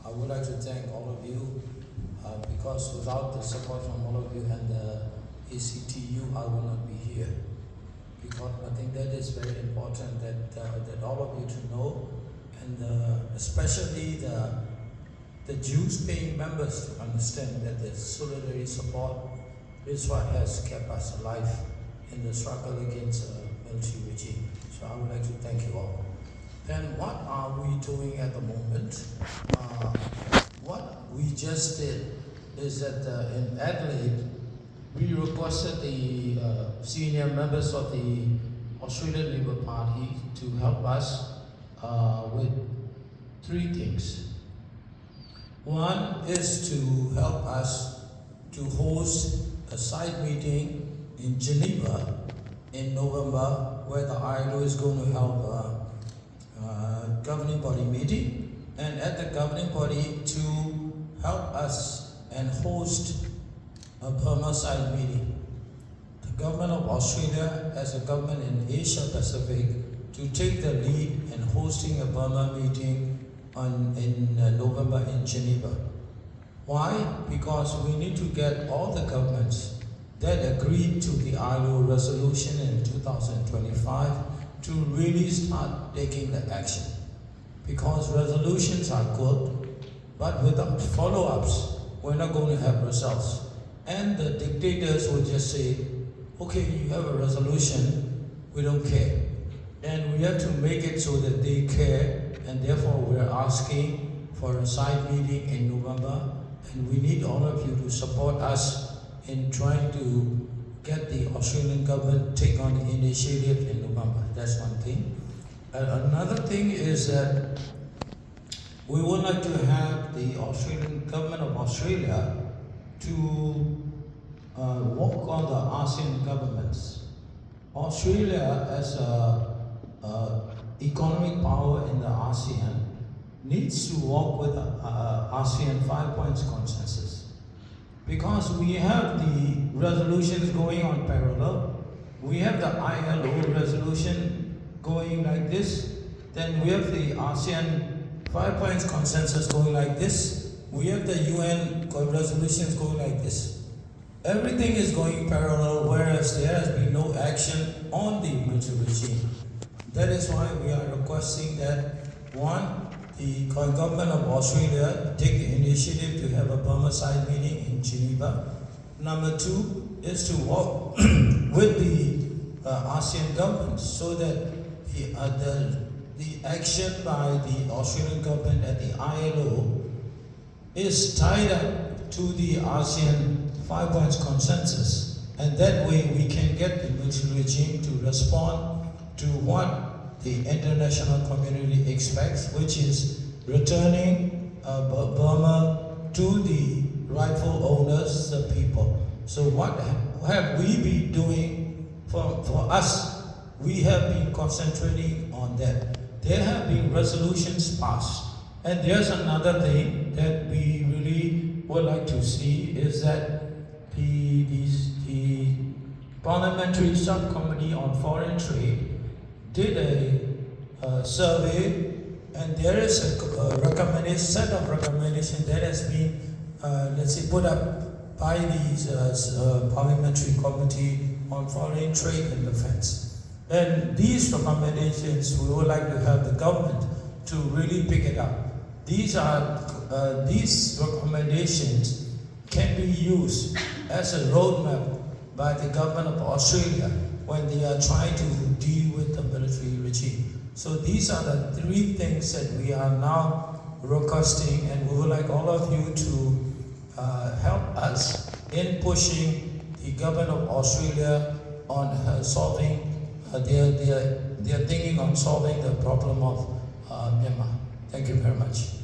I would like to thank all of you because without the support from all of you and the ACTU, I will not be here. Because I think that is very important that all of you to know, and especially the dues-paying members to understand that the solidarity support is what has kept us alive in the struggle against military regime. So I would like to thank you all. Then what are we doing at the moment? What we just did is that in Adelaide, we requested the senior members of the Australian Labour Party to help us with three things. One is to help us to host a side meeting in Geneva in November, where the ILO is going to help governing body meeting, and at the governing body to help us and host a Burma side meeting. The government of Australia as a government in Asia Pacific to take the lead in hosting a Burma meeting in November in Geneva. Why? Because we need to get all the governments that agreed to the ILO resolution in 2025 to really start taking the action. Because resolutions are good, but without follow-ups, we're not going to have results. And the dictators will just say, okay, you have a resolution, we don't care. And we have to make it so that they care, and therefore we're asking for a side meeting in November, and we need all of you to support us in trying to get the Australian government take on the initiative in November. That's one thing. Another thing is that we would like to have the Australian government of Australia to work on the ASEAN governments. Australia as a economic power in the ASEAN needs to work with ASEAN 5 points consensus. Because we have the resolutions going on parallel, we have the ILO resolution going like this, then we have the ASEAN 5 points consensus going like this, we have the UN resolutions going like this. Everything is going parallel, whereas there has been no action on the military regime. That is why we are requesting that, one, the government of Australia take the initiative to have a Burma side meeting in Geneva. Number two is to work with the ASEAN governments so that the action by the Australian government at the ILO is tied up to the ASEAN 5 points consensus, and that way we can get the military regime to respond to what the international community expects, which is returning Burma to the rightful owners, the people. So what have we been doing for us? We have been concentrating on that. There have been resolutions passed. And there's another thing that we really would like to see is that the Parliamentary Subcommittee on Foreign Trade did a survey, and there is a set of recommendations that has been, put up by the Parliamentary Committee on Foreign Trade and Defense. And these recommendations, we would like to have the government to really pick it up. These recommendations can be used as a roadmap by the government of Australia when they are trying to deal with the military regime. So these are the three things that we are now requesting, and we would like all of you to help us in pushing the government of Australia on solving their thinking on solving the problem of Myanmar. Thank you very much.